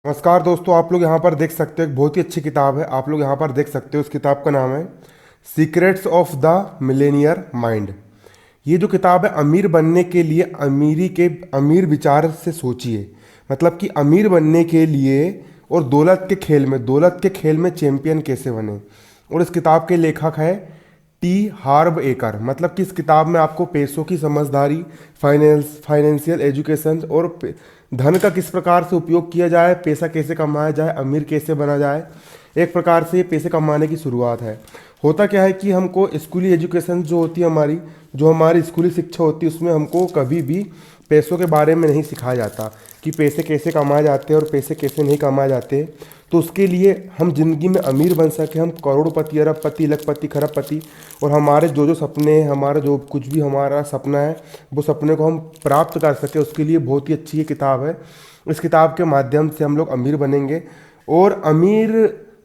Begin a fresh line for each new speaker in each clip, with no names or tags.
नमस्कार दोस्तों, आप लोग यहाँ पर देख सकते हो एक बहुत ही अच्छी किताब है। आप लोग यहाँ पर देख सकते हो, इस किताब का नाम है secrets of the Millionaire mind. ये जो किताब है, अमीर बनने के लिए अमीरी के अमीर विचार से सोचिए। मतलब कि अमीर बनने के लिए और दौलत के खेल में चैंपियन कैसे बने। और इस किताब के लेखक है टी हार्व एकर। मतलब कि इस किताब में आपको पैसों की समझदारी, फाइनेंशियल एजुकेशन और धन का किस प्रकार से उपयोग किया जाए, पैसा कैसे कमाया जाए, अमीर कैसे बना जाए, एक प्रकार से ये पैसे कमाने की शुरुआत है। होता क्या है कि हमको स्कूली एजुकेशन जो होती है, हमारी स्कूली शिक्षा होती है, उसमें हमको कभी भी पैसों के बारे में नहीं सिखाया जाता कि पैसे कैसे कमाए जाते हैं और पैसे कैसे नहीं कमाए जाते। तो उसके लिए हम जिंदगी में अमीर बन सके, हम करोड़पति, अरबपति, लखपति, खरबपति, और हमारे जो जो सपने हैं, हमारा जो कुछ भी हमारा सपना है, वो सपने को हम प्राप्त कर सके, उसके लिए बहुत ही अच्छी ये किताब है। इस किताब के माध्यम से हम लोग अमीर बनेंगे। और अमीर,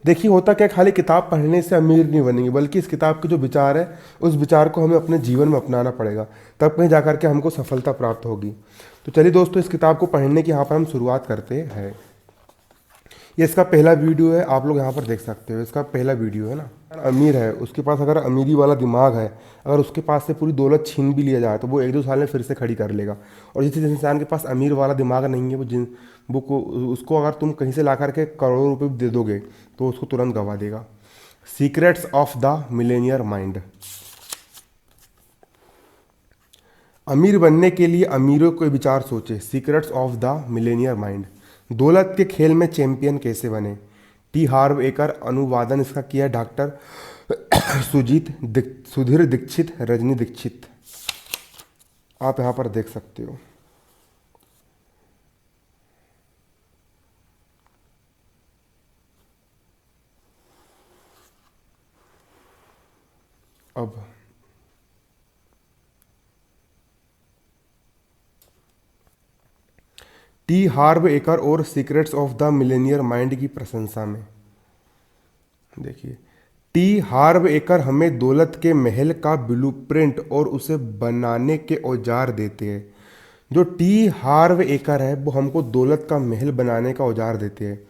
देखिए होता क्या, खाली किताब पढ़ने से अमीर नहीं बनेंगे, बल्कि इस किताब के जो विचार है, उस विचार को हमें अपने जीवन में अपनाना पड़ेगा, तब कहीं जा कर के हमको सफलता प्राप्त होगी। तो चलिए दोस्तों, इस किताब को पढ़ने की यहाँ पर हम शुरुआत करते हैं। ये इसका पहला वीडियो है, आप लोग यहाँ पर देख सकते हो, इसका पहला वीडियो है ना। अमीर है, उसके पास अगर अमीरी वाला दिमाग है, अगर उसके पास से पूरी दौलत छीन भी लिया जाए तो वो 1-2 साल में फिर से खड़ी कर लेगा। और जिस इंसान के पास अमीर वाला दिमाग नहीं है, उसको अगर तुम कहीं से ला करके करोड़ों रुपए दे दोगे तो उसको तुरंत गवा देगा। Secrets of the Millionaire mind. अमीर बनने के लिए अमीरों के विचार सोचे। Secrets of the Millionaire mind. दौलत के खेल में चैंपियन कैसे बने। टी हार्व एकर। अनुवादन इसका किया है डॉक्टर सुधीर दीक्षित, रजनी दीक्षित। आप यहाँ पर देख सकते हो। अब टी हार्व एकर और secrets of the Millionaire mind की प्रशंसा में। देखिए, टी हार्व एकर हमें दौलत के महल का ब्लूप्रिंट और उसे बनाने के औजार देते हैं। जो टी हार्व एकर है, वो हमको दौलत का महल बनाने का औजार देते हैं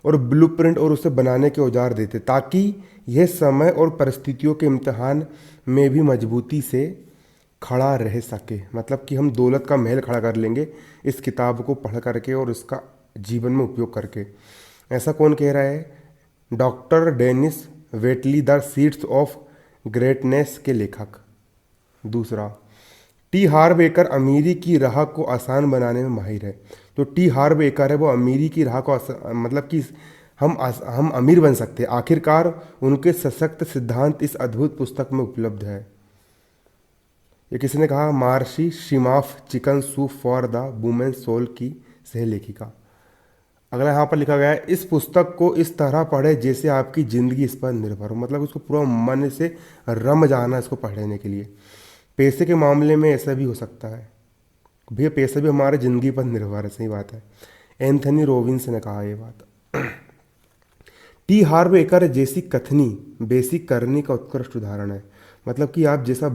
और ब्लूप्रिंट और उसे बनाने के औजार देते हैं, ताकि यह समय और परिस्थितियों के इम्तिहान में भी मजबूती से खड़ा रह सके। मतलब कि हम दौलत का महल खड़ा कर लेंगे इस किताब को पढ़ करके और इसका जीवन में उपयोग करके। ऐसा कौन कह रहा है? Doctor Denis Waitley, the seeds of greatness के लेखक। दूसरा, टी हार्व एकर अमीरी की राह को आसान बनाने में माहिर है। जो टी हार्व एकर है, वो अमीरी की राह को मतलब कि हम अमीर बन सकते हैं। आखिरकार उनके सशक्त सिद्धांत इस अद्भुत पुस्तक में उपलब्ध है। ये किसी ने कहा? Marci Shimoff, chicken soup for the women soul की सह लेखिका। अगला यहाँ पर लिखा गया है, इस पुस्तक को इस तरह पढ़े जैसे आपकी ज़िंदगी इस पर निर्भर हो। मतलब उसको पूरा मन से रम जाना इसको पढ़ने के लिए। पैसे के मामले में ऐसा भी हो सकता है भैया, पैसा भी हमारे ज़िंदगी पर निर्भर है। सही बात है। एंथनी रोबिन्स ने कहा ये बात। टी हार्व एकर जैसी कथनी बेसिक करने का उत्कृष्ट उदाहरण है। मतलब कि आप जैसा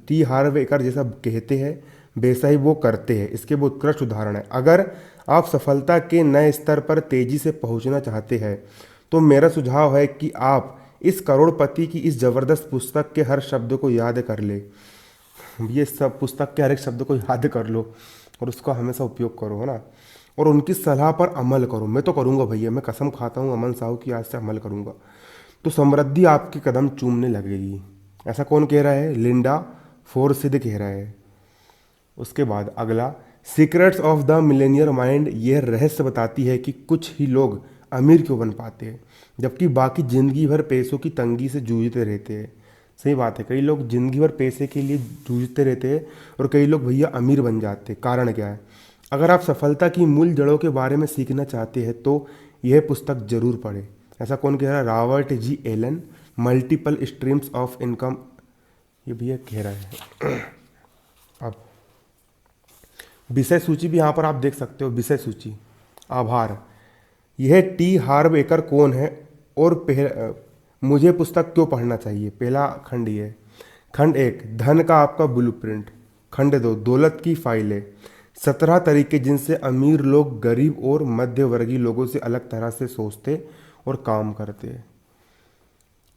टी हार्व एकर जैसा कहते हैं, वैसा ही वो करते हैं, इसके वो उत्कृष्ट उदाहरण है। अगर आप सफलता के नए स्तर पर तेजी से पहुंचना चाहते हैं तो मेरा सुझाव है कि आप इस करोड़पति की इस जबरदस्त पुस्तक के हर शब्द को याद कर ले। ये सब पुस्तक के हर एक शब्द को याद कर लो और उसका हमेशा उपयोग करो, है ना। और उनकी सलाह पर अमल करो। मैं तो करूँगा भैया, मैं कसम खाता हूँ अमन साहू की, आज से अमल करूँगा तो समृद्धि आपके कदम चूमने लगेगी। ऐसा कौन कह रहा है? लिंडा फोर्सिड कह रहा है। उसके बाद अगला, secrets of the Millionaire mind. यह रहस्य बताती है कि कुछ ही लोग अमीर क्यों बन पाते हैं जबकि बाकी जिंदगी भर पैसों की तंगी से जूझते रहते हैं। सही बात है, कई लोग जिंदगी भर पैसे के लिए जूझते रहते हैं और कई लोग भैया अमीर बन जाते हैं। कारण क्या है? अगर आप सफलता की मूल जड़ों के बारे में सीखना चाहते हैं तो यह पुस्तक जरूर पढ़ें। ऐसा कौन कह रहा है? Robert G Allen, multiple streams of income. ये भैया कह रहा है। अब विषय सूची भी यहाँ पर आप देख सकते हो। विषय सूची। आभार। यह टी हार्व एकर कौन है और मुझे पुस्तक क्यों पढ़ना चाहिए। पहला खंड ये है। खंड 1, धन का आपका ब्लूप्रिंट। खंड 2, दौलत की फाइलें। 17 तरीके जिनसे अमीर लोग गरीब और मध्यवर्गीय लोगों से अलग तरह से सोचते और काम करते।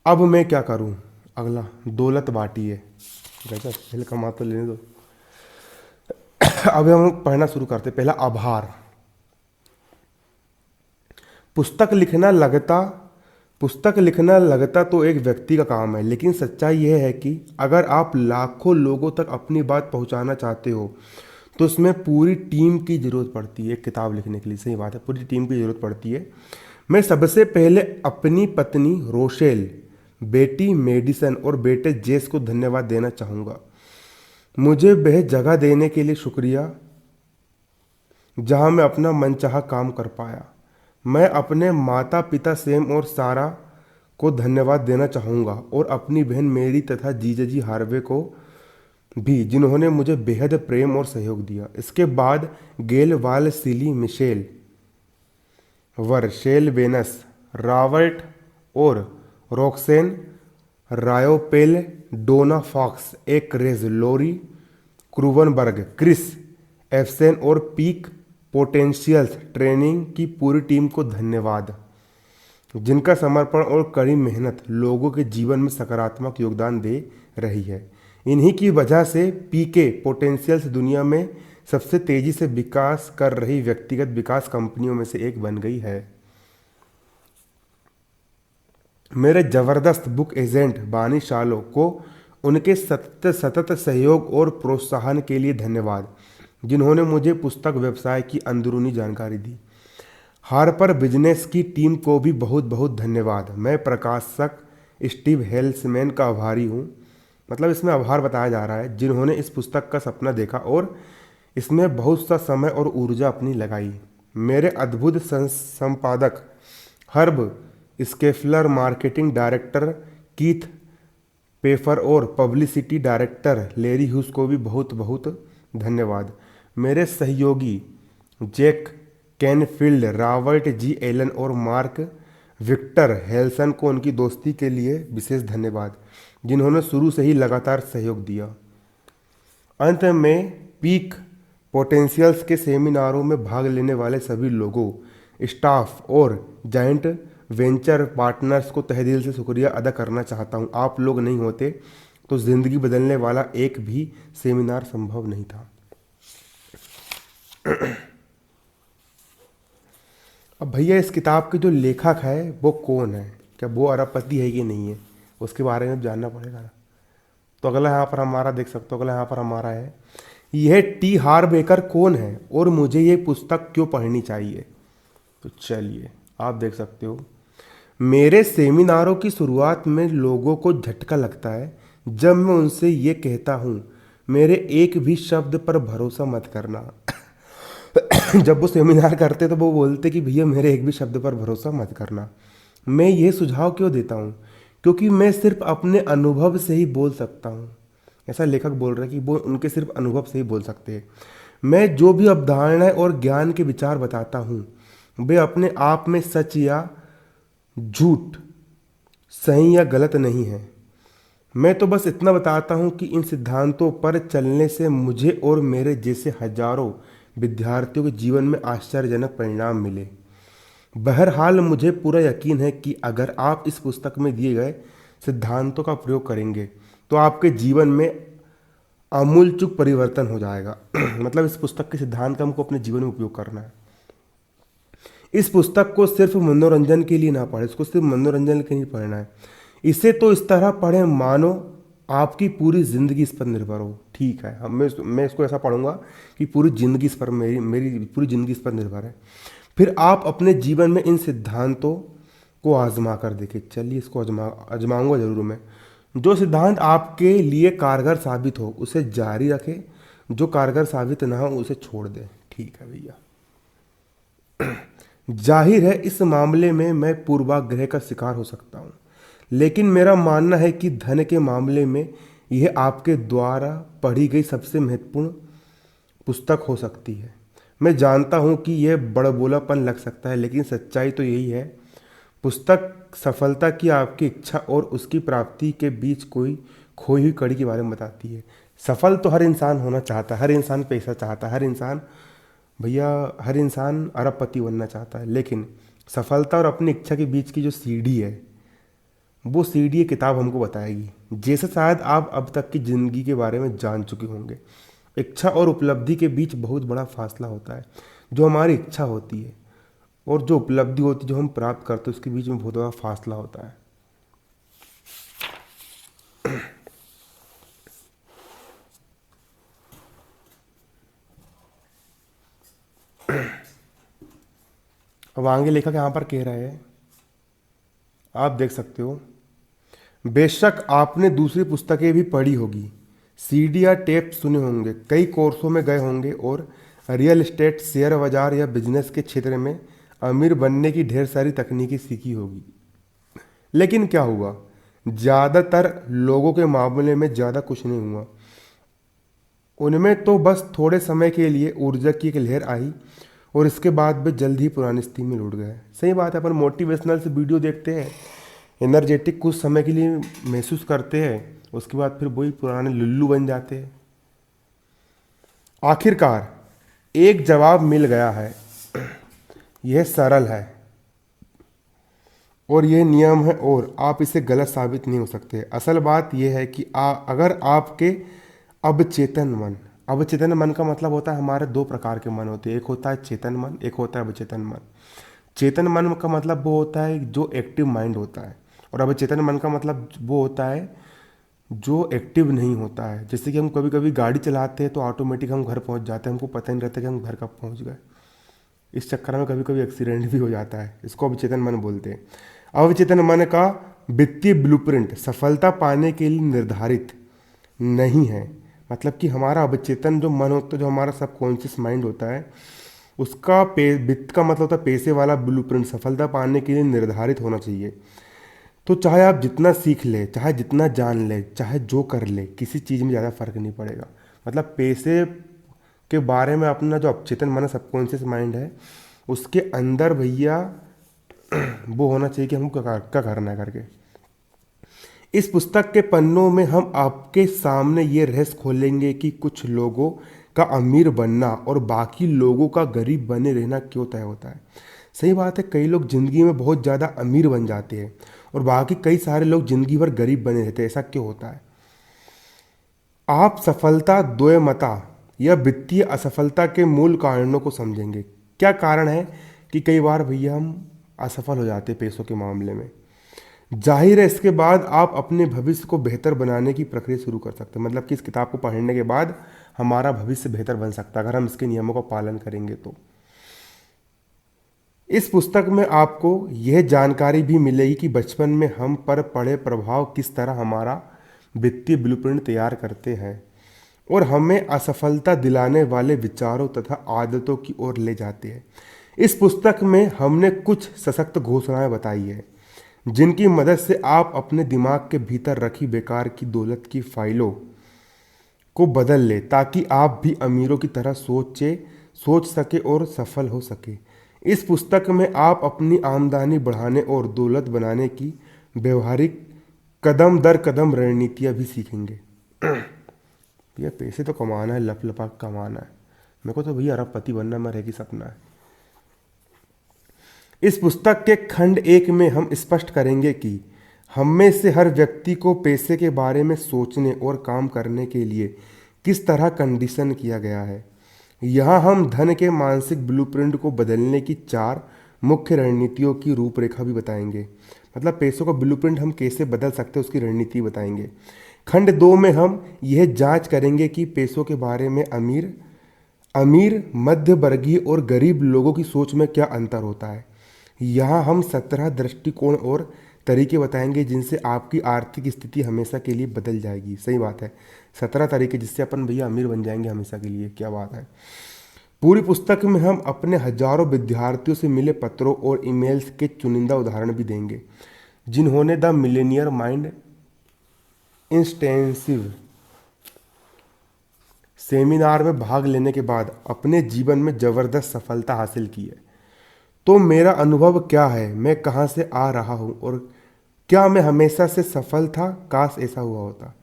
अब मैं क्या करूं? अगला, दौलत बांटिए। गजब, पहले कमा तो लेने दो। अब हम पढ़ना शुरू करते। पहला, आभार। पुस्तक लिखना लगता पुस्तक लिखना लगता तो एक व्यक्ति का काम है, लेकिन सच्चाई यह है कि अगर आप लाखों लोगों तक अपनी बात पहुंचाना चाहते हो तो इसमें पूरी टीम की ज़रूरत पड़ती है। एक किताब लिखने के लिए, सही बात है, पूरी टीम की ज़रूरत पड़ती है। मैं सबसे पहले अपनी पत्नी रोशेल, बेटी मेडिसन और बेटे जेस को धन्यवाद देना चाहूँगा। मुझे वह जगह देने के लिए शुक्रिया जहां मैं अपना मनचाहा काम कर पाया। मैं अपने माता पिता सैम और सारा को धन्यवाद देना चाहूँगा और अपनी बहन मेरी तथा जीजाजी हार्वे को भी, जिन्होंने मुझे बेहद प्रेम और सहयोग दिया। इसके बाद गेल वाल सिली मिशेल वर्शेल वेनस रॉबर्ट और रॉक्सेन रायोपेल डोना फॉक्स एक रेज लोरी क्रूवनबर्ग क्रिस एफसेन और पीक पोटेंशियल्स ट्रेनिंग की पूरी टीम को धन्यवाद, जिनका समर्पण और कड़ी मेहनत लोगों के जीवन में सकारात्मक योगदान दे रही है। इन्हीं की वजह से पीके पोटेंशियल्स दुनिया में सबसे तेजी से विकास कर रही व्यक्तिगत विकास कंपनियों में से एक बन गई है। मेरे जबरदस्त बुक एजेंट बानी शालो को उनके सतत सहयोग और प्रोत्साहन के लिए धन्यवाद, जिन्होंने मुझे पुस्तक व्यवसाय की अंदरूनी जानकारी दी। हार्पर बिजनेस की टीम को भी बहुत बहुत धन्यवाद। मैं प्रकाशक स्टीव हेल्समैन का आभारी हूँ, मतलब इसमें आभार बताया जा रहा है, जिन्होंने इस पुस्तक का सपना देखा और इसमें बहुत सा समय और ऊर्जा अपनी लगाई। मेरे अद्भुत संपादक हर्ब स्केफलर, मार्केटिंग डायरेक्टर कीथ पेफर और पब्लिसिटी डायरेक्टर लेरी ह्यूज को भी बहुत बहुत धन्यवाद। मेरे सहयोगी Jack Canfield, Robert G Elon और मार्क विक्टर हेल्सन को उनकी दोस्ती के लिए विशेष धन्यवाद, जिन्होंने शुरू से ही लगातार सहयोग दिया। अंत में पीक पोटेंशियल्स के सेमिनारों में भाग लेने वाले सभी लोगों, स्टाफ और जॉइंट वेंचर पार्टनर्स को तहे दिल से शुक्रिया अदा करना चाहता हूँ। आप लोग नहीं होते तो ज़िंदगी बदलने वाला एक भी सेमिनार संभव नहीं था। अब भैया, इस किताब के जो लेखक है वो कौन है? क्या वो अरबपति है कि नहीं है, उसके बारे में जानना पड़ेगा ना। तो अगला यहाँ पर हमारा देख सकते हो, अगला यहाँ पर हमारा है, यह टी हार्व एकर कौन है और मुझे ये पुस्तक क्यों पढ़नी चाहिए। तो चलिए आप देख सकते हो, मेरे सेमिनारों की शुरुआत में लोगों को झटका लगता है जब मैं उनसे ये कहता हूँ, मेरे एक भी शब्द पर भरोसा मत करना। जब वो सेमिनार करते तो वो बोलते कि भैया मेरे एक भी शब्द पर भरोसा मत करना। मैं ये सुझाव क्यों देता हूँ? क्योंकि मैं सिर्फ अपने अनुभव से ही बोल सकता हूँ। ऐसा लेखक बोल रहा है कि वो उनके सिर्फ अनुभव से ही बोल सकते हैं। मैं जो भी अवधारणाएं और ज्ञान के विचार बताता हूँ वे अपने आप में सच या झूठ, सही या गलत नहीं है। मैं तो बस इतना बताता हूँ कि इन सिद्धांतों पर चलने से मुझे और मेरे जैसे हजारों विद्यार्थियों के जीवन में आश्चर्यजनक परिणाम मिले। बहरहाल मुझे पूरा यकीन है कि अगर आप इस पुस्तक में दिए गए सिद्धांतों का प्रयोग करेंगे तो आपके जीवन में आमूलचूल परिवर्तन हो जाएगा। मतलब इस पुस्तक के सिद्धांत का हमको अपने जीवन में उपयोग करना है। इस पुस्तक को सिर्फ मनोरंजन के लिए ना पढ़े, इसको सिर्फ मनोरंजन के लिए पढ़ना है। इसे तो इस तरह पढ़ें मानो आपकी पूरी ज़िंदगी इस पर निर्भर हो। ठीक है, मैं इसको ऐसा पढ़ूंगा कि पूरी ज़िंदगी इस पर मेरी पूरी ज़िंदगी इस पर निर्भर है। फिर आप अपने जीवन में इन सिद्धांतों को आजमा कर देखें। चलिए इसको आजमाऊंगा ज़रूर मैं। जो सिद्धांत आपके लिए कारगर साबित हो उसे जारी रखें, जो कारगर साबित ना हो उसे छोड़ दें। ठीक है भैया। जाहिर है इस मामले में मैं पूर्वाग्रह का शिकार हो सकता हूँ, लेकिन मेरा मानना है कि धन के मामले में यह आपके द्वारा पढ़ी गई सबसे महत्वपूर्ण पुस्तक हो सकती है। मैं जानता हूँ कि यह बड़बोलापन लग सकता है, लेकिन सच्चाई तो यही है। पुस्तक सफलता की आपकी इच्छा और उसकी प्राप्ति के बीच कोई खोई हुई कड़ी के बारे में बताती है। सफल तो हर इंसान होना चाहता है, हर इंसान पैसा चाहता है, हर इंसान भैया, हर इंसान अरबपति बनना चाहता है, लेकिन सफलता और अपनी इच्छा के बीच की जो सीढ़ी है, वो सीढ़ी ये किताब हमको बताएगी। जैसे शायद आप अब तक की ज़िंदगी के बारे में जान चुके होंगे, इच्छा और उपलब्धि के बीच बहुत बड़ा फासला होता है। जो हमारी इच्छा होती है और जो उपलब्धि होती है, जो हम प्राप्त करते हैं, उसके बीच में बहुत बड़ा फासला होता है। अब आगे लेखक यहाँ पर कह रहे हैं, आप देख सकते हो, बेशक आपने दूसरी पुस्तकें भी पढ़ी होगी, सीडी या टेप सुने होंगे, कई कोर्सों में गए होंगे और रियल एस्टेट, शेयर बाजार या बिजनेस के क्षेत्र में अमीर बनने की ढेर सारी तकनीकें सीखी होगी। लेकिन क्या हुआ? ज़्यादातर लोगों के मामले में ज़्यादा कुछ नहीं हुआ। उनमें तो बस थोड़े समय के लिए ऊर्जा की एक लहर आई और इसके बाद वे जल्द ही पुरानी स्थिति में लौट गए। सही बात है, अपन मोटिवेशनल से वीडियो देखते हैं, एनर्जेटिक कुछ समय के लिए महसूस करते हैं, उसके बाद फिर वही पुराने लुल्लू बन जाते हैं। आखिरकार एक जवाब मिल गया है। यह सरल है और यह नियम है और आप इसे गलत साबित नहीं हो सकते। असल बात यह है कि अगर आपके अवचेतन मन का मतलब होता है, हमारे दो प्रकार के मन होते हैं, एक होता है चेतन मन, एक होता है अवचेतन मन। चेतन मन का मतलब वो होता है जो एक्टिव माइंड होता है, और अवचेतन मन का मतलब वो होता है जो एक्टिव नहीं होता है। जैसे कि हम कभी कभी गाड़ी चलाते हैं तो ऑटोमेटिक हम घर पहुंच जाते हैं, हमको पता नहीं रहता कि हम घर कब पहुंच गए। इस चक्कर में कभी कभी एक्सीडेंट भी हो जाता है। इसको अवचेतन मन बोलते हैं। अवचेतन मन का वित्तीय ब्लूप्रिंट सफलता पाने के लिए निर्धारित नहीं है। मतलब कि हमारा अवचेतन जो मन होता है, जो हमारा सबकॉन्शियस माइंड होता है, उसका वित्त का मतलब होता है पैसे वाला ब्लूप्रिंट सफलता पाने के लिए निर्धारित होना चाहिए। तो चाहे आप जितना सीख ले, चाहे जितना जान ले, चाहे जो कर ले, किसी चीज़ में ज़्यादा फर्क नहीं पड़ेगा। मतलब पैसे के बारे में अपना जो अवचेतन मन, सबकॉन्शियस माइंड है, उसके अंदर भैया वो होना चाहिए कि हमको क्या करना है करके। इस पुस्तक के पन्नों में हम आपके सामने ये रहस्य खोलेंगे कि कुछ लोगों का अमीर बनना और बाकी लोगों का गरीब बने रहना क्यों तय होता है। सही बात है, कई लोग ज़िंदगी में बहुत ज़्यादा अमीर बन जाते हैं और बाकी कई सारे लोग ज़िंदगी भर गरीब बने रहते हैं। ऐसा क्यों होता है? आप सफलता, द्वैमता या वित्तीय असफलता के मूल कारणों को समझेंगे। क्या कारण है कि कई बार भैया हम असफल हो जाते हैं पैसों के मामले में। जाहिर है, इसके बाद आप अपने भविष्य को बेहतर बनाने की प्रक्रिया शुरू कर सकते हैं। मतलब कि इस किताब को पढ़ने के बाद हमारा भविष्य बेहतर बन सकता है अगर हम इसके नियमों का पालन करेंगे तो। इस पुस्तक में आपको यह जानकारी भी मिलेगी कि बचपन में हम पर पड़े प्रभाव किस तरह हमारा वित्तीय ब्लूप्रिंट तैयार करते हैं और हमें असफलता दिलाने वाले विचारों तथा आदतों की ओर ले जाते हैं। इस पुस्तक में हमने कुछ सशक्त घोषणाएं बताई है जिनकी मदद से आप अपने दिमाग के भीतर रखी बेकार की दौलत की फाइलों को बदल ले, ताकि आप भी अमीरों की तरह सोच सके और सफल हो सके। इस पुस्तक में आप अपनी आमदनी बढ़ाने और दौलत बनाने की व्यवहारिक कदम दर कदम रणनीतियाँ भी सीखेंगे। भैया पैसे तो कमाना है, लप लपा कमाना है। मेरे को तो भैया अरबपति बनना मेरा की सपना है। इस पुस्तक के खंड 1 में हम स्पष्ट करेंगे कि हम में से हर व्यक्ति को पैसे के बारे में सोचने और काम करने के लिए किस तरह कंडीशन किया गया है। यहाँ हम धन के मानसिक ब्लूप्रिंट को बदलने की 4 मुख्य रणनीतियों की रूपरेखा भी बताएंगे। मतलब पैसों का ब्लूप्रिंट हम कैसे बदल सकते हैं, उसकी रणनीति बताएंगे। खंड 2 में हम यह जांच करेंगे कि पैसों के बारे में अमीर, मध्य वर्गीय और गरीब लोगों की सोच में क्या अंतर होता है। यहाँ हम 17 दृष्टिकोण और तरीके बताएंगे जिनसे आपकी आर्थिक स्थिति हमेशा के लिए बदल जाएगी। सही बात है, 17 तरीके जिससे अपन भैया अमीर बन जाएंगे हमेशा के लिए। क्या बात है। पूरी पुस्तक में हम अपने हजारों विद्यार्थियों से मिले पत्रों और ईमेल्स के चुनिंदा उदाहरण भी देंगे जिन्होंने the Millionaire mind intensive seminar में भाग लेने के बाद अपने जीवन में जबरदस्त सफलता हासिल की है। तो मेरा अनुभव क्या है, मैं कहाँ से आ रहा हूँ और क्या मैं हमेशा से सफल था? काश ऐसा हुआ होता।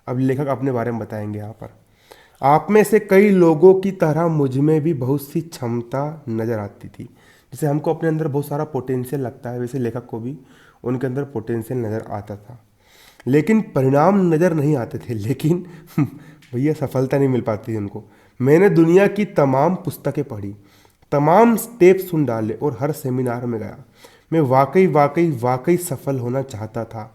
अब लेखक अपने बारे में बताएंगे यहाँ पर। आप में से कई लोगों की तरह मुझ में भी बहुत सी क्षमता नजर आती थी। जैसे हमको अपने अंदर बहुत सारा पोटेंशियल लगता है, वैसे लेखक को भी उनके अंदर पोटेंशियल नज़र आता था, लेकिन परिणाम नज़र नहीं आते थे। लेकिन भैया सफलता नहीं मिल पाती थी उनको। मैंने दुनिया की तमाम पुस्तकें पढ़ी, तमाम स्टेप सुन डाले और हर सेमिनार में गया। मैं वाकई वाकई वाकई सफल होना चाहता था।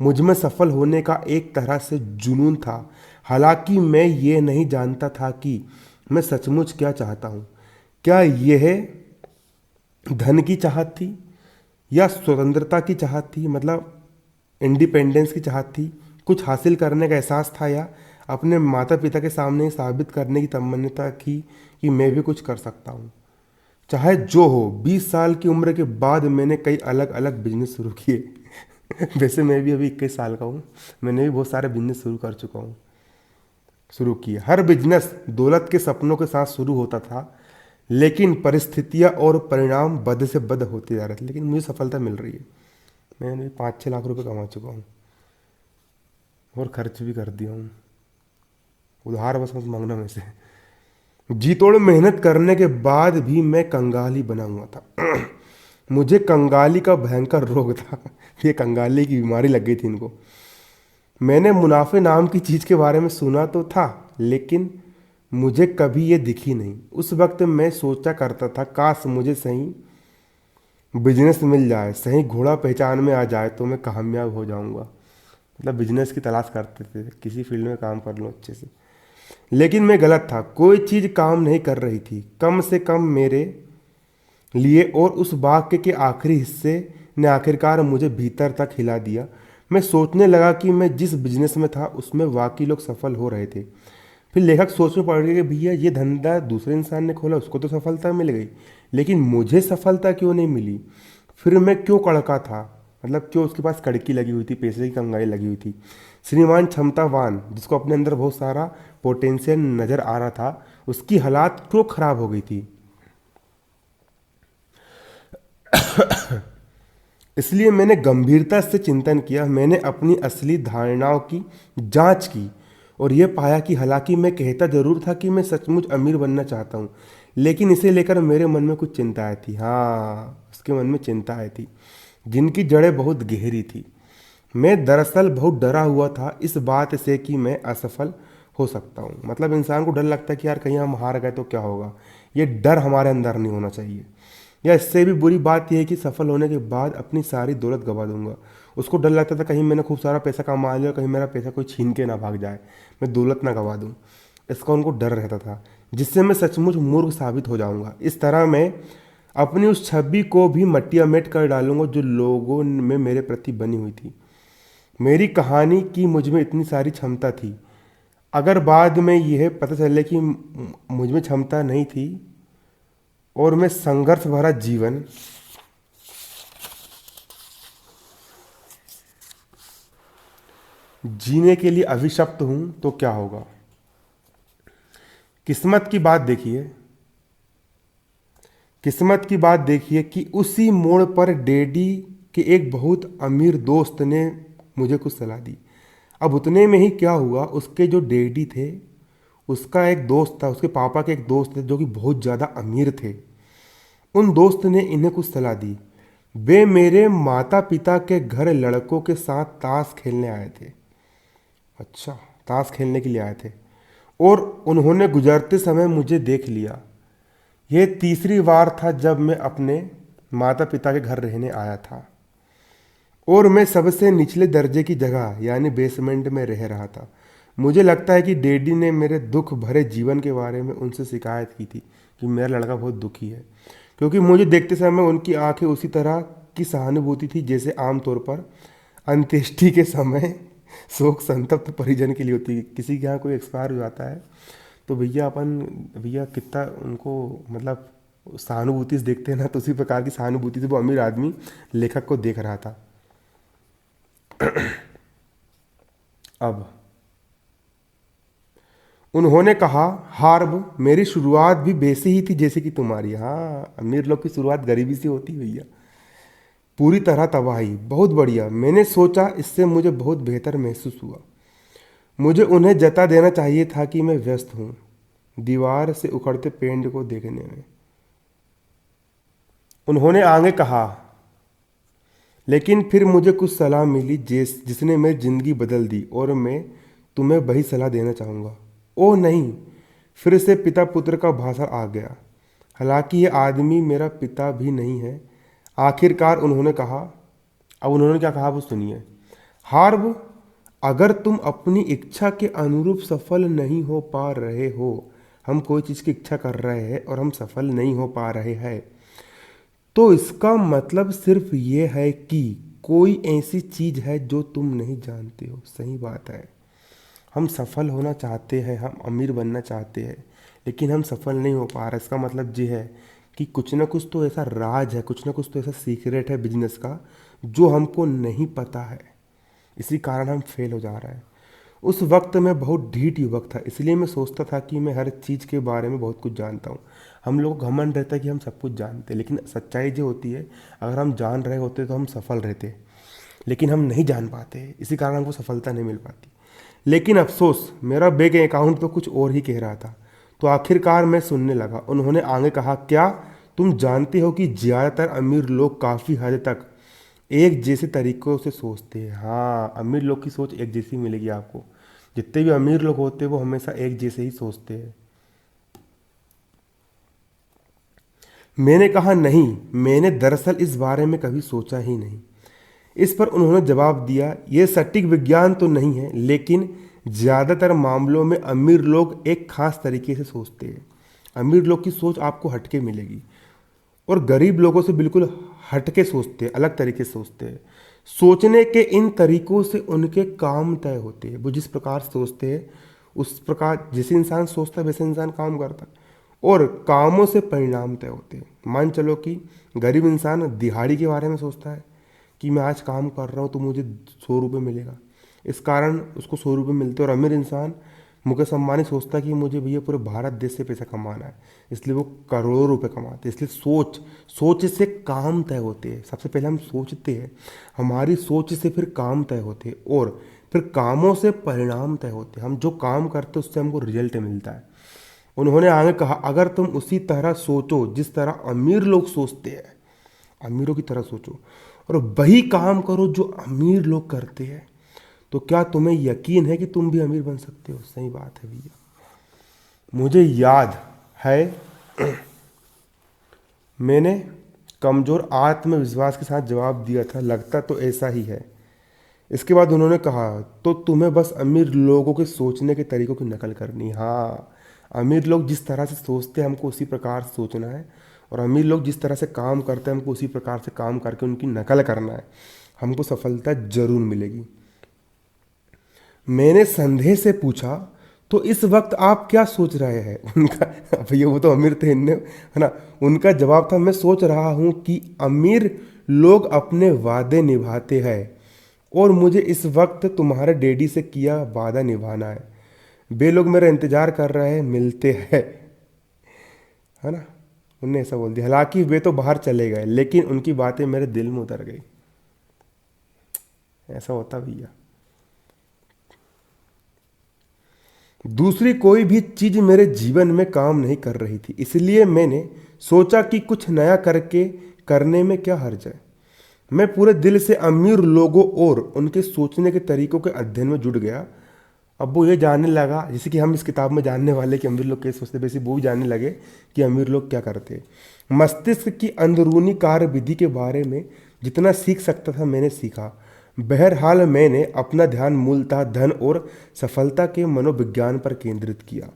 मुझ में सफल होने का एक तरह से जुनून था। हालांकि मैं ये नहीं जानता था कि मैं सचमुच क्या चाहता हूँ। क्या यह धन की चाहत थी, या स्वतंत्रता की चाहत थी, मतलब इंडिपेंडेंस की चाहत थी, कुछ हासिल करने का एहसास था, या अपने माता पिता के सामने साबित करने की तमन्ना थी कि मैं भी कुछ कर सकता हूँ। चाहे जो हो, 20 साल की उम्र के बाद मैंने कई अलग अलग बिजनेस शुरू किए। वैसे मैं भी अभी 21 साल का हूँ, मैंने भी बहुत सारे बिजनेस शुरू कर चुका हूँ, शुरू किए। हर बिजनेस दौलत के सपनों के साथ शुरू होता था, लेकिन परिस्थितियाँ और परिणाम बद से बद होते जा रहे थे। लेकिन मुझे सफलता मिल रही है, मैंने 5-6 लाख रुपए कमा चुका हूँ और खर्च भी कर दिया हूँ। उधार बस मत मांगना मेरे से। जी तोड़ मेहनत करने के बाद भी मैं कंगाली बना हुआ था। मुझे कंगाली का भयंकर रोग था। ये कंगाली की बीमारी लग गई थी इनको। मैंने मुनाफे नाम की चीज़ के बारे में सुना तो था, लेकिन मुझे कभी ये दिखी नहीं। उस वक्त मैं सोचा करता था, काश मुझे सही बिजनेस मिल जाए, सही घोड़ा पहचान में आ जाए तो मैं कामयाब हो जाऊंगा। मतलब बिजनेस की तलाश करते थे, किसी फील्ड में काम कर लो अच्छे से। लेकिन मैं गलत था, कोई चीज़ काम नहीं कर रही थी, कम से कम मेरे लिए। और उस वाक्य के आखिरी हिस्से ने आखिरकार मुझे भीतर तक हिला दिया। मैं सोचने लगा कि मैं जिस बिजनेस में था उसमें वाकई लोग सफल हो रहे थे। फिर लेखक सोच में पड़ गया कि भैया ये धंधा दूसरे इंसान ने खोला, उसको तो सफलता मिल गई, लेकिन मुझे सफलता क्यों नहीं मिली। फिर मैं क्यों कड़का था, मतलब क्यों उसके पास कड़की लगी हुई थी, पैसे की कंगाली लगी हुई थी। श्रीमान क्षमतावान, जिसको अपने अंदर बहुत सारा पोटेंशियल नज़र आ रहा था, उसकी हालात क्यों खराब हो गई थी। इसलिए मैंने गंभीरता से चिंतन किया। मैंने अपनी असली धारणाओं की जांच की और यह पाया कि हालांकि मैं कहता जरूर था कि मैं सचमुच अमीर बनना चाहता हूँ, लेकिन इसे लेकर मेरे मन में कुछ चिंताएं थी। हाँ, उसके मन में चिंताएं थी जिनकी जड़ें बहुत गहरी थी। मैं दरअसल बहुत डरा हुआ था इस बात से कि मैं असफल हो सकता हूँ। मतलब इंसान को डर लगता है कि यार कहीं हम हार गए तो क्या होगा। ये डर हमारे अंदर नहीं होना चाहिए। या इससे भी बुरी बात यह है कि सफल होने के बाद अपनी सारी दौलत गंवा दूंगा। उसको डर लगता था कहीं मैंने खूब सारा पैसा कमा लिया, कहीं मेरा पैसा कोई छीन के ना भाग जाए, मैं दौलत ना गंवा दूँ। इसका उनको डर रहता था, जिससे मैं सचमुच मूर्ख साबित हो जाऊंगा। इस तरह मैं अपनी उस छवि को भी मट्टिया मेट कर डालूंगा जो लोगों में मेरे प्रति बनी हुई थी। मेरी कहानी की मुझ में इतनी सारी क्षमता थी, अगर बाद में यह पता चले कि मुझ में क्षमता नहीं थी और मैं संघर्ष भरा जीवन जीने के लिए अभिशप्त हूं तो क्या होगा। किस्मत की बात देखिए, किस्मत की बात देखिए कि उसी मोड़ पर डैडी के एक बहुत अमीर दोस्त ने मुझे कुछ सलाह दी। अब उतने में ही क्या हुआ, उसके जो डैडी थे उसका एक दोस्त था, उसके पापा के एक दोस्त थे जो कि बहुत ज़्यादा अमीर थे। उन दोस्त ने इन्हें कुछ सलाह दी। वे मेरे माता पिता के घर लड़कों के साथ ताश खेलने आए थे। अच्छा, ताश खेलने के लिए आए थे और उन्होंने गुजरते समय मुझे देख लिया। यह तीसरी बार था जब मैं अपने माता पिता के घर रहने आया था और मैं सबसे निचले दर्जे की जगह यानी बेसमेंट में रह रहा था। मुझे लगता है कि डैडी ने मेरे दुख भरे जीवन के बारे में उनसे शिकायत की थी कि मेरा लड़का बहुत दुखी है, क्योंकि मुझे देखते समय उनकी आंखें उसी तरह की सहानुभूति थी जैसे आमतौर पर अंत्येष्टि के समय शोक संतप्त परिजन के लिए होती है। किसी के यहाँ कोई एक्सपायर हो जाता है तो भैया कितना उनको मतलब सहानुभूति से देखते हैं ना, तो उसी प्रकार की सहानुभूति से वो अमीर आदमी लेखक को देख रहा था। अब उन्होंने कहा, हार्ब, मेरी शुरुआत भी वैसी ही थी जैसे कि तुम्हारी। हाँ, अमीर लोग की शुरुआत गरीबी से होती है भैया। पूरी तरह तबाही। बहुत बढ़िया, मैंने सोचा इससे मुझे बहुत बेहतर महसूस हुआ। मुझे उन्हें जता देना चाहिए था कि मैं व्यस्त हूं दीवार से उखड़ते पेड़ को देखने में। उन्होंने आगे कहा, लेकिन फिर मुझे कुछ सलाह मिली जिसने मेरी जिंदगी बदल दी और मैं तुम्हें वही सलाह देना चाहूँगा। ओह नहीं, फिर से पिता पुत्र का भाषण आ गया। हालांकि ये आदमी मेरा पिता भी नहीं है, आखिरकार उन्होंने कहा। अब उन्होंने क्या कहा वो सुनिए। हार्व, अगर तुम अपनी इच्छा के अनुरूप सफल नहीं हो पा रहे हो, हम कोई चीज़ की इच्छा कर रहे हैं और हम सफल नहीं हो पा रहे हैं, तो इसका मतलब सिर्फ ये है कि कोई ऐसी चीज़ है जो तुम नहीं जानते हो। सही बात है, हम सफल होना चाहते हैं, हम अमीर बनना चाहते हैं, लेकिन हम सफल नहीं हो पा रहे। इसका मतलब ये है कि कुछ ना कुछ तो ऐसा राज है, कुछ ना कुछ तो ऐसा सीक्रेट है बिजनेस का जो हमको नहीं पता है, इसी कारण हम फेल हो जा रहे हैं। उस वक्त मैं बहुत ढीठ युवक था, इसलिए मैं सोचता था कि मैं हर चीज़ के बारे में बहुत कुछ जानता हूँ। हम लोग को घमंड रहता है कि हम सब कुछ जानते हैं, लेकिन सच्चाई जो होती है, अगर हम जान रहे होते तो हम सफल रहते, लेकिन हम नहीं जान पाते, इसी कारण हमको सफलता नहीं मिल पाती। लेकिन अफसोस, मेरा बैंक अकाउंट तो कुछ और ही कह रहा था। तो आखिरकार मैं सुनने लगा। उन्होंने आगे कहा, क्या तुम जानते हो कि ज़्यादातर अमीर लोग काफ़ी हद तक एक जैसे तरीक़ों से सोचते हैं। हाँ, अमीर लोग की सोच एक जैसी मिलेगी आपको। जितने भी अमीर लोग होते हैं वो हमेशा एक जैसे ही सोचते हैं। मैंने कहा, नहीं, मैंने दरअसल इस बारे में कभी सोचा ही नहीं। इस पर उन्होंने जवाब दिया, यह सटीक विज्ञान तो नहीं है, लेकिन ज़्यादातर मामलों में अमीर लोग एक खास तरीके से सोचते हैं। अमीर लोग की सोच आपको हटके मिलेगी और गरीब लोगों से बिल्कुल हटके सोचते हैं, अलग तरीके से सोचते हैं। सोचने के इन तरीकों से उनके काम तय होते हैं। वो जिस प्रकार सोचते हैं उस प्रकार, जैसे इंसान सोचता है वैसे इंसान काम करता है, और कामों से परिणाम तय होते हैं। मान चलो कि गरीब इंसान दिहाड़ी के बारे में सोचता है कि मैं आज काम कर रहा हूँ तो मुझे 100 रुपये मिलेगा, इस कारण उसको 100 रुपये मिलते हैं। और अमीर इंसान मुकेश अंबानी सोचता है कि मुझे भैया पूरे भारत देश से पैसा कमाना है, इसलिए वो करोड़ों रुपए कमाते हैं। इसलिए सोच से काम तय होते हैं। सबसे पहले हम सोचते हैं, हमारी सोच से फिर काम तय होते हैं, और फिर कामों से परिणाम तय होते हैं। हम जो काम करते हैं उससे हमको रिजल्ट मिलता है। उन्होंने आगे कहा, अगर तुम उसी तरह सोचो जिस तरह अमीर लोग सोचते हैं, अमीरों की तरह सोचो और वही काम करो जो अमीर लोग करते हैं, तो क्या तुम्हें यकीन है कि तुम भी अमीर बन सकते हो? सही बात है भैया। मुझे याद है मैंने कमज़ोर आत्मविश्वास के साथ जवाब दिया था, लगता तो ऐसा ही है। इसके बाद उन्होंने कहा, तो तुम्हें बस अमीर लोगों के सोचने के तरीक़ों की नकल करनी। हाँ, अमीर लोग जिस तरह से सोचते हैं हमको उसी प्रकार से सोचना है, और अमीर लोग जिस तरह से काम करते हैं हमको उसी प्रकार से काम करके उनकी नकल करना है। हमको सफलता जरूर मिलेगी। मैंने संदेह से पूछा, तो इस वक्त आप क्या सोच रहे हैं? उनका, भैया वो तो अमीर थे, इनने, है ना, उनका जवाब था, मैं सोच रहा हूँ कि अमीर लोग अपने वादे निभाते हैं और मुझे इस वक्त तुम्हारे डैडी से किया वादा निभाना है। वे लोग मेरा इंतजार कर रहे हैं, मिलते हैं, है ना। उनने ऐसा बोल दिया। हालांकि वे तो बाहर चले गए, लेकिन उनकी बातें मेरे दिल में उतर गई। ऐसा होता भैया। दूसरी कोई भी चीज मेरे जीवन में काम नहीं कर रही थी, इसलिए मैंने सोचा कि कुछ नया करने में क्या हर्ज है। मैं पूरे दिल से अमीर लोगों और उनके सोचने के तरीकों के अध्ययन में जुट गया। अब वो ये जानने लगा, जैसे कि हम इस किताब में जानने वाले कि अमीर लोग क्या सोचते, वैसे वो भी जानने लगे कि अमीर लोग क्या करते। मस्तिष्क की अंदरूनी कार्यविधि के बारे में जितना सीख सकता था मैंने सीखा। बहरहाल मैंने अपना ध्यान मूलतः धन और सफलता के मनोविज्ञान पर केंद्रित किया।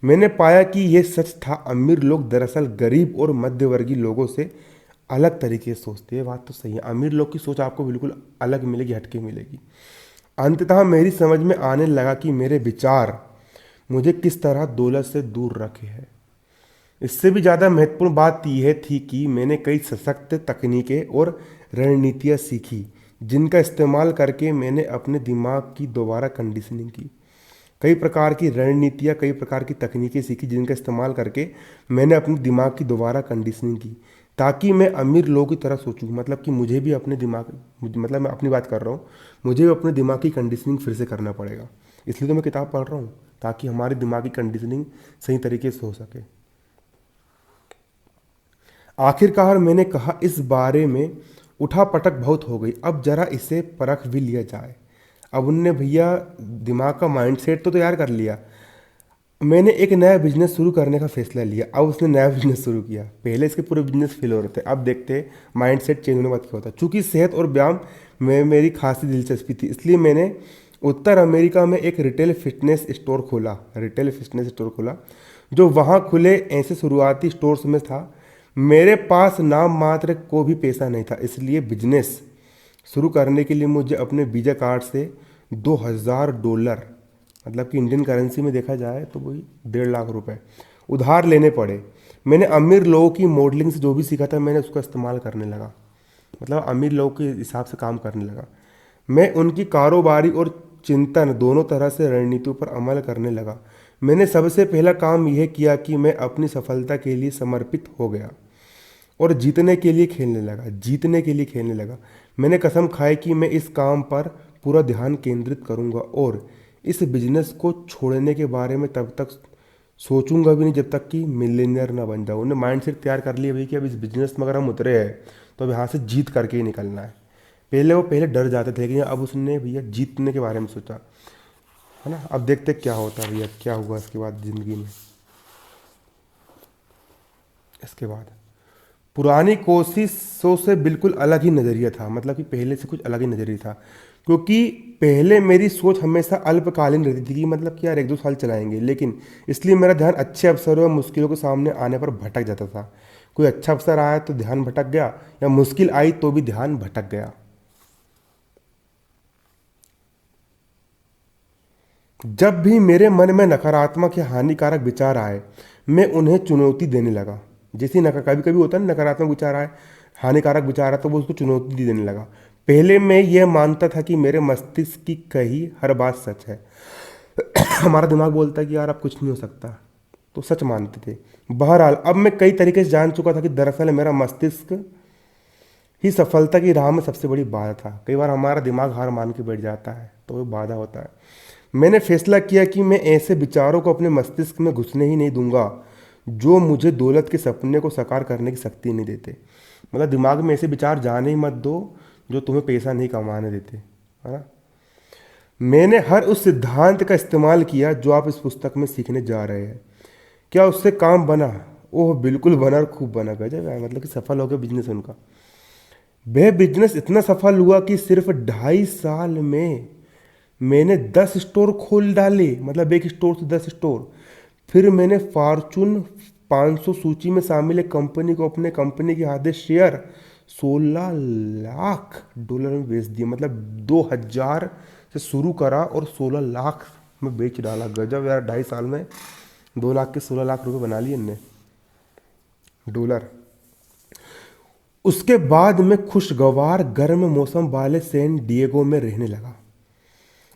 मैंने पाया कि यह सच था, अमीर लोग दरअसल गरीब और मध्यवर्गीय लोगों से अलग तरीके से सोचते हैं। बात तो सही है, अमीर लोग की सोच आपको बिल्कुल अलग मिलेगी, हटके मिलेगी। अंततः मेरी समझ में आने लगा कि मेरे विचार मुझे किस तरह दौलत से दूर रखे हैं। इससे भी ज़्यादा महत्वपूर्ण बात यह थी कि मैंने कई सशक्त तकनीकें और रणनीतियाँ सीखी जिनका इस्तेमाल करके मैंने अपने दिमाग की दोबारा कंडीशनिंग की। कई प्रकार की रणनीतियाँ, कई प्रकार की तकनीकें सीखी जिनका इस्तेमाल करके मैंने अपने दिमाग की दोबारा कंडीशनिंग की, ताकि मैं अमीर लोगों की तरह सोचूं। मतलब कि मुझे भी अपने दिमाग, मतलब मैं अपनी बात कर रहा हूँ, मुझे भी अपने दिमाग की कंडीशनिंग फिर से करना पड़ेगा। इसलिए तो मैं किताब पढ़ रहा हूँ, ताकि हमारी दिमागी कंडीशनिंग सही तरीके से हो सके। आखिरकार मैंने कहा, इस बारे में उठापटक बहुत हो गई, अब जरा इसे परख भी लिया जाए। अब उनने भैया दिमाग का माइंडसेट तो तैयार कर लिया। मैंने एक नया बिजनेस शुरू करने का फैसला लिया। अब उसने नया बिजनेस शुरू किया, पहले इसके पूरे बिजनेस फेल हो रहे थे, अब देखते हैं माइंडसेट चेंज होने के बाद क्या होता है। चूंकि सेहत और व्यायाम में मेरी खासी दिलचस्पी थी, इसलिए मैंने उत्तर अमेरिका में एक रिटेल फिटनेस स्टोर खोला, जो वहाँ खुले ऐसे शुरुआती स्टोर्स में था। मेरे पास नाम मात्र को भी पैसा नहीं था, इसलिए बिजनेस शुरू करने के लिए मुझे अपने वीजा कार्ड से $2000, मतलब कि इंडियन करेंसी में देखा जाए तो वही 1.5 लाख उधार लेने पड़े। मैंने अमीर लोगों की मॉडलिंग से जो भी सीखा था, मैंने उसका इस्तेमाल करने लगा, मतलब अमीर लोगों के हिसाब से काम करने लगा। मैं उनकी कारोबारी और चिंतन दोनों तरह से रणनीतियों पर अमल करने लगा। मैंने सबसे पहला काम यह किया कि मैं अपनी सफलता के लिए समर्पित हो गया और जीतने के लिए खेलने लगा। मैंने कसम खाई कि मैं इस काम पर पूरा ध्यान केंद्रित करूंगा और इस बिजनेस को छोड़ने के बारे में तब तक सोचूंगा भी नहीं जब तक कि मिलियनियर ना बन जाऊँ। उन्हें माइंड सेट तैयार कर लिया भाई कि अब इस बिजनेस में अगर हम उतरे हैं तो अब यहाँ से जीत करके ही निकलना है। पहले डर जाते थे, लेकिन अब उसने भैया जीतने के बारे में सोचा, है ना। अब देखते क्या होता है भैया, क्या हुआ इसके बाद ज़िंदगी में। इसके बाद पुरानी कोशिशों से बिल्कुल अलग ही नज़रिया था, मतलब कि पहले से कुछ अलग ही नज़रिया था, क्योंकि पहले मेरी सोच हमेशा अल्पकालीन रहती थी कि मतलब कि यार 1-2 साल चलाएंगे, लेकिन इसलिए मेरा ध्यान अच्छे अवसरों या मुश्किलों के सामने आने पर भटक जाता था। कोई अच्छा अवसर आया तो ध्यान भटक गया, या मुश्किल आई तो भी ध्यान भटक गया। जब भी मेरे मन में नकारात्मक या हानिकारक विचार आए, मैं उन्हें चुनौती देने लगा। जैसे कभी कभी होता है ना, नकारात्मक विचार आए, हानिकारक विचार आए, तो वो उसको चुनौती देने लगा। पहले मैं यह मानता था कि मेरे मस्तिष्क की कही हर बात सच है। हमारा दिमाग बोलता है कि यार अब कुछ नहीं हो सकता, तो सच मानते थे। बहरहाल अब मैं कई तरीके से जान चुका था कि दरअसल मेरा मस्तिष्क ही सफलता की राह में सबसे बड़ी बाधा था। कई बार हमारा दिमाग हार मान के बैठ जाता है, तो वो बाधा होता है। मैंने फैसला किया कि मैं ऐसे विचारों को अपने मस्तिष्क में घुसने ही नहीं दूंगा जो मुझे दौलत के सपने को साकार करने की शक्ति नहीं देते। मतलब दिमाग में ऐसे विचार जाने ही मत दो जो तुम्हें पैसा नहीं कमाने देते, है ना। मैंने हर उस सिद्धांत का इस्तेमाल किया जो आप इस पुस्तक में सीखने जा रहे हैं। क्या उससे काम बना? ओह बिल्कुल बना, और खूब बना। गजब है, मतलब कि सफल हो गया बिजनेस उनका। वह बिजनेस इतना सफल हुआ कि सिर्फ 2.5 साल में मैंने 10 स्टोर खोल डाले, मतलब एक स्टोर से 10 स्टोर। फिर मैंने फॉर्चून 500 सूची में शामिल एक कंपनी को अपने कंपनी के आधे शेयर $16 लाख में बेच दिए। मतलब 2000 से शुरू करा और 16 लाख में बेच डाला। गजब यार, 2.5 साल में 2 लाख के 16 लाख रुपए बना लिए इनने, डॉलर। उसके बाद मैं खुशगवार गर्म मौसम वाले सैन डिएगो में रहने लगा।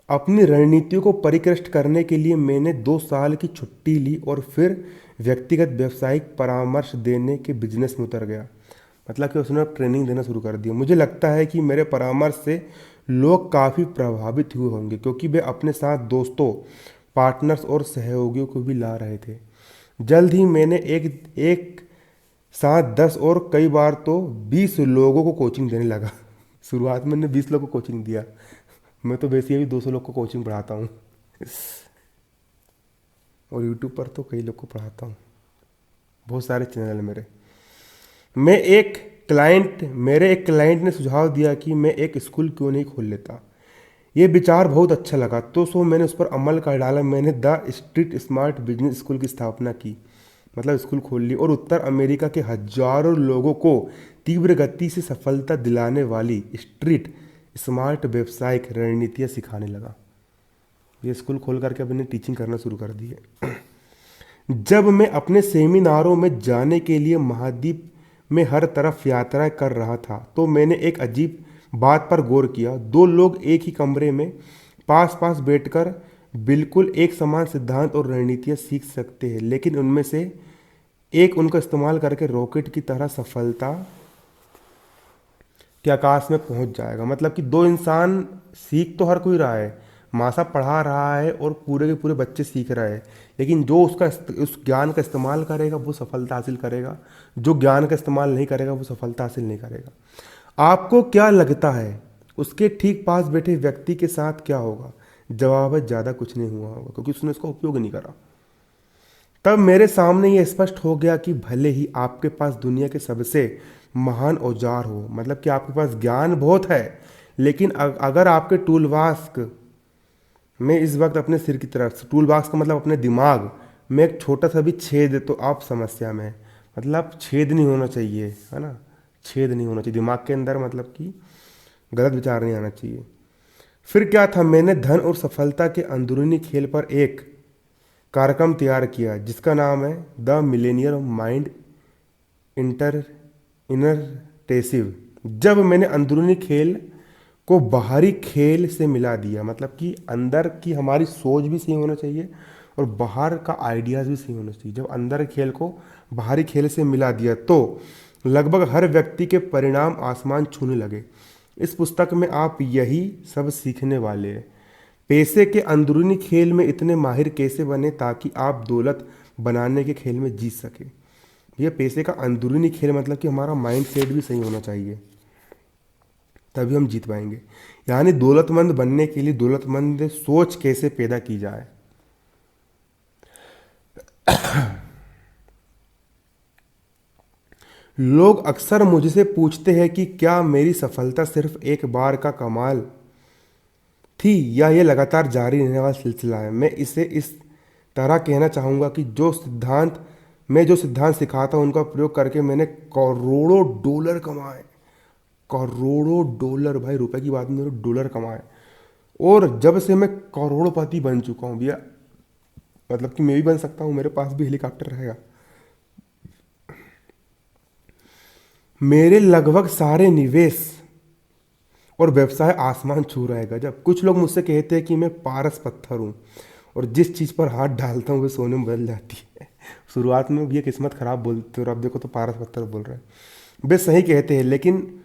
अपनी रणनीतियों को परिष्कृत करने के लिए मैंने 2 साल की छुट्टी ली और फिर व्यक्तिगत व्यावसायिक परामर्श देने के बिजनेस में उतर गया। मतलब कि उसने ट्रेनिंग देना शुरू कर दिया। मुझे लगता है कि मेरे परामर्श से लोग काफ़ी प्रभावित हुए होंगे, क्योंकि वे अपने साथ दोस्तों, पार्टनर्स और सहयोगियों को भी ला रहे थे। जल्द ही मैंने एक साथ 10 और कई बार तो 20 लोगों को कोचिंग देने लगा। शुरुआत में मैंने 20 लोगों को कोचिंग दिया। मैं तो वैसे भी 200 लोग को कोचिंग पढ़ाता हूँ और यूट्यूब पर तो कई लोग को पढ़ाता हूँ, बहुत सारे चैनल है मेरे। मेरे एक क्लाइंट ने सुझाव दिया कि मैं एक स्कूल क्यों नहीं खोल लेता। ये विचार बहुत अच्छा लगा, तो मैंने उस पर अमल कर डाला। मैंने the street smart business school की स्थापना की, मतलब स्कूल खोल ली, और उत्तर अमेरिका के हजारों लोगों को तीव्र गति से सफलता दिलाने वाली स्ट्रीट स्मार्ट व्यावसायिक रणनीतियाँ सिखाने लगा। ये स्कूल खोल करके अपने टीचिंग करना शुरू कर दी है। जब मैं अपने सेमिनारों में जाने के लिए महाद्वीप में हर तरफ यात्रा कर रहा था, तो मैंने एक अजीब बात पर गौर किया। 2 लोग एक ही कमरे में पास पास बैठकर बिल्कुल एक समान सिद्धांत और रणनीतियाँ सीख सकते हैं, लेकिन उनमें से एक उनका इस्तेमाल करके रॉकेट की तरह सफलता के आकाश में पहुंच जाएगा। मतलब कि 2 इंसान सीख तो हर कोई रहा है, मासा पढ़ा रहा है और पूरे के पूरे बच्चे सीख रहे हैं, लेकिन जो उस ज्ञान का इस्तेमाल करेगा वो सफलता हासिल करेगा, जो ज्ञान का इस्तेमाल नहीं करेगा वो सफलता हासिल नहीं करेगा। आपको क्या लगता है उसके ठीक पास बैठे व्यक्ति के साथ क्या होगा? जवाब है, ज़्यादा कुछ नहीं हुआ होगा, क्योंकि उसने उसका उपयोग नहीं करा। तब मेरे सामने ये स्पष्ट हो गया कि भले ही आपके पास दुनिया के सबसे महान औजार हो, मतलब कि आपके पास ज्ञान बहुत है, लेकिन अगर आपके टूल बॉक्स में इस वक्त अपने सिर की तरफ, टूल बॉक्स का मतलब अपने दिमाग में एक छोटा सा भी छेद है तो आप समस्या में हैं। मतलब छेद नहीं होना चाहिए, है ना, छेद नहीं होना चाहिए दिमाग के अंदर, मतलब कि गलत विचार नहीं आना चाहिए। फिर क्या था, मैंने धन और सफलता के अंदरूनी खेल पर एक कार्यक्रम तैयार किया जिसका नाम है द मिलेनियर माइंड इंटर इनरटेसिव। जब मैंने अंदरूनी खेल को बाहरी खेल से मिला दिया, मतलब कि अंदर की हमारी सोच भी सही होना चाहिए और बाहर का आइडियाज़ भी सही होना चाहिए, जब अंदर खेल को बाहरी खेल से मिला दिया तो लगभग हर व्यक्ति के परिणाम आसमान छूने लगे। इस पुस्तक में आप यही सब सीखने वाले हैं। पैसे के अंदरूनी खेल में इतने माहिर कैसे बने ताकि आप दौलत बनाने के खेल में जीत सके। ये पैसे का अंदरूनी खेल मतलब कि हमारा माइंड सेट भी सही होना चाहिए, तभी हम जीत पाएंगे। यानी दौलतमंद बनने के लिए दौलतमंद सोच कैसे पैदा की जाए। लोग अक्सर मुझसे पूछते हैं कि क्या मेरी सफलता सिर्फ एक बार का कमाल थी या ये लगातार जारी रहने वाला सिलसिला है। मैं इसे इस तरह कहना चाहूँगा कि जो सिद्धांत सिखाता हूँ उनका प्रयोग करके मैंने करोड़ों डॉलर कमाए। करोड़ों डॉलर, भाई रुपए की बात नहीं, डॉलर कमाए। और जब से मैं करोड़पति बन चुका हूँ भैया, मतलब कि मैं भी बन सकता हूँ, मेरे पास भी हेलीकॉप्टर रहेगा। मेरे लगभग सारे निवेश और व्यवसाय आसमान छू रहेगा। जब कुछ लोग मुझसे कहते हैं कि मैं पारस पत्थर हूँ और जिस चीज़ पर हाथ डालता हूँ वो सोने में बदल जाती है। शुरुआत में भी ये किस्मत खराब बोलते हो और अब देखो तो पारस पत्थर बोल रहे हैं। वे सही कहते हैं, लेकिन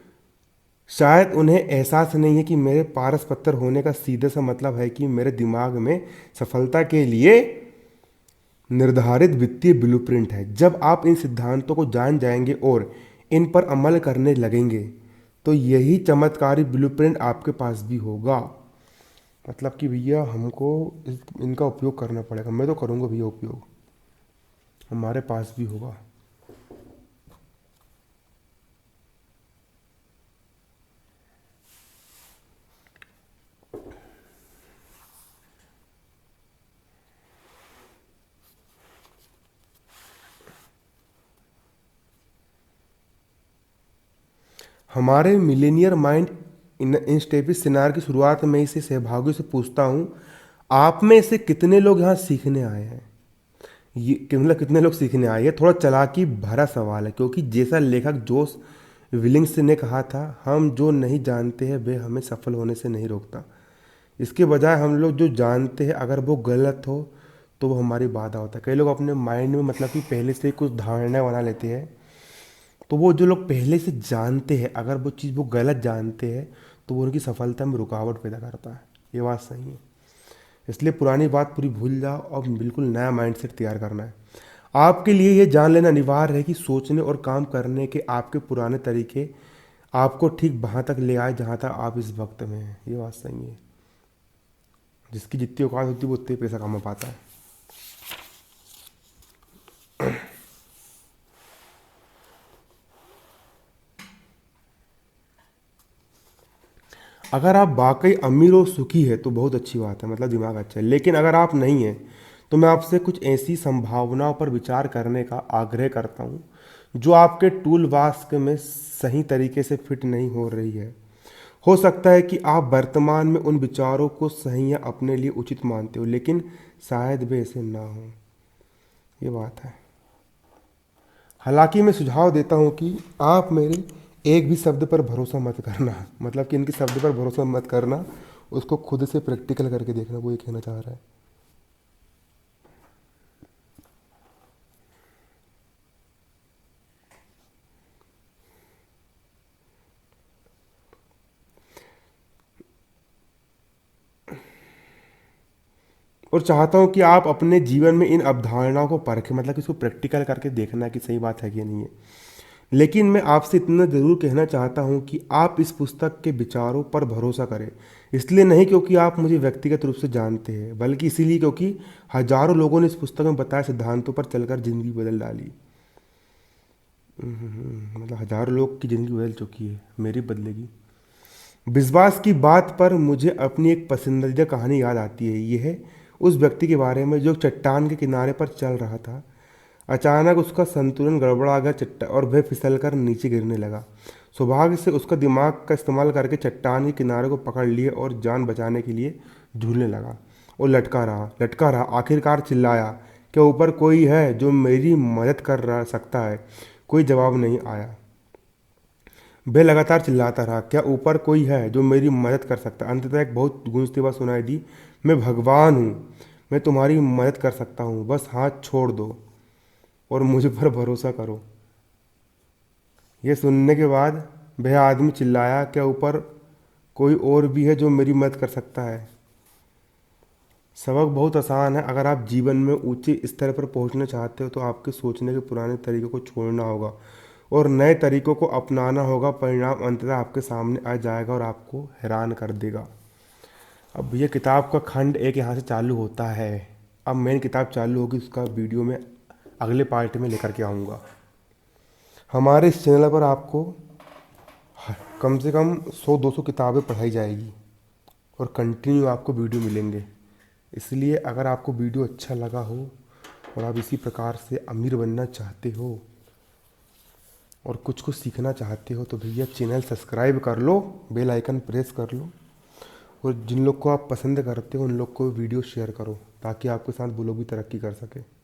शायद उन्हें एहसास नहीं है कि मेरे पारस पत्थर होने का सीधा सा मतलब है कि मेरे दिमाग में सफलता के लिए निर्धारित वित्तीय ब्लूप्रिंट है। जब आप इन सिद्धांतों को जान जाएंगे और इन पर अमल करने लगेंगे तो यही चमत्कारी ब्लूप्रिंट आपके पास भी होगा। मतलब कि भैया हमको इनका उपयोग करना पड़ेगा। मैं तो करूँगा भैया उपयोग, हमारे पास भी होगा। हमारे मिलेनियर माइंड इंस्टेपिस सिनार की शुरुआत में इसे सहभागियों से पूछता हूँ, आप में से कितने लोग यहाँ सीखने आए हैं? ये मतलब कितने लोग सीखने आए? ये थोड़ा चालाकी भरा सवाल है, क्योंकि जैसा लेखक जोश विलिंग्स ने कहा था, हम जो नहीं जानते हैं वे हमें सफल होने से नहीं रोकता। इसके बजाय हम लोग जो जानते हैं अगर वो गलत हो तो वो हमारी बाधा होता है। कई लोग अपने माइंड में मतलब कि पहले से कुछ धारणाएं बना लेते हैं, तो वो जो लोग पहले से जानते हैं अगर वो चीज़ वो गलत जानते हैं तो वो उनकी सफलता में रुकावट पैदा करता है। ये बात सही है। इसलिए पुरानी बात पूरी भूल जाओ और बिल्कुल नया माइंडसेट तैयार करना है। आपके लिए ये जान लेना अनिवार्य है कि सोचने और काम करने के आपके पुराने तरीके आपको ठीक वहाँ तक ले आए जहाँ तक आप इस वक्त में हैं। ये बात सही है। जिसकी जितनी औकात होती है वो उतने पैसा कमा पाता है। अगर आप वाकई अमीर और सुखी है तो बहुत अच्छी बात है, मतलब दिमाग अच्छा है। लेकिन अगर आप नहीं हैं तो मैं आपसे कुछ ऐसी संभावनाओं पर विचार करने का आग्रह करता हूँ जो आपके टूल बॉक्स में सही तरीके से फिट नहीं हो रही है। हो सकता है कि आप वर्तमान में उन विचारों को सही या अपने लिए उचित मानते हो, लेकिन शायद वे ऐसे ना हो। ये बात है। हालांकि मैं सुझाव देता हूँ कि आप मेरे एक भी शब्द पर भरोसा मत करना, मतलब कि इनके शब्द पर भरोसा मत करना, उसको खुद से प्रैक्टिकल करके देखना। वो ये कहना चाह रहा है। और चाहता हूँ कि आप अपने जीवन में इन अवधारणाओं को परखें, मतलब कि इसको प्रैक्टिकल करके देखना कि सही बात है कि नहीं है। लेकिन मैं आपसे इतना ज़रूर कहना चाहता हूँ कि आप इस पुस्तक के विचारों पर भरोसा करें, इसलिए नहीं क्योंकि आप मुझे व्यक्तिगत रूप से जानते हैं, बल्कि इसीलिए क्योंकि हजारों लोगों ने इस पुस्तक में बताए सिद्धांतों पर चलकर ज़िंदगी बदल डाली। मतलब हजारों लोग की ज़िंदगी बदल चुकी है, मेरी बदलेगी। विश्वास की बात पर मुझे अपनी एक पसंदीदा कहानी याद आती है। यह उस व्यक्ति के बारे में जो चट्टान के किनारे पर चल रहा था। अचानक उसका संतुलन गड़बड़ा गया चट्टा और वह फिसलकर नीचे गिरने लगा। सौभाग्य से उसका दिमाग का इस्तेमाल करके चट्टान के किनारे को पकड़ लिए और जान बचाने के लिए झूलने लगा और लटका रहा। आखिरकार चिल्लाया, क्या ऊपर कोई है जो मेरी मदद सकता है? कोई जवाब नहीं आया। वह लगातार चिल्लाता रहा, क्या ऊपर कोई है जो मेरी मदद कर सकता है? अंततः एक बहुत गूंजती आवाज़ सुनाई दी, मैं भगवान हूँ, मैं तुम्हारी मदद कर सकता हूँ, बस हाथ छोड़ दो और मुझ पर भरोसा करो। यह सुनने के बाद वह आदमी चिल्लाया, क्या ऊपर कोई और भी है जो मेरी मदद कर सकता है? सबक बहुत आसान है। अगर आप जीवन में ऊंचे स्तर पर पहुंचना चाहते हो तो आपके सोचने के पुराने तरीकों को छोड़ना होगा और नए तरीकों को अपनाना होगा। परिणाम अंततः आपके सामने आ जाएगा और आपको हैरान कर देगा। अब ये किताब का खंड एक यहाँ से चालू होता है। अब मेन किताब चालू होगी, उसका वीडियो में अगले पार्ट में लेकर के आऊँगा। हमारे इस चैनल पर आपको कम से कम 100-200 किताबें पढ़ाई जाएगी और कंटिन्यू आपको वीडियो मिलेंगे। इसलिए अगर आपको वीडियो अच्छा लगा हो और आप इसी प्रकार से अमीर बनना चाहते हो और कुछ कुछ सीखना चाहते हो तो भैया चैनल सब्सक्राइब कर लो, बेल आइकन प्रेस कर लो और जिन लोग को आप पसंद करते हो उन लोग को वीडियो शेयर करो ताकि आपके साथ वो लोग भी तरक्की कर सके।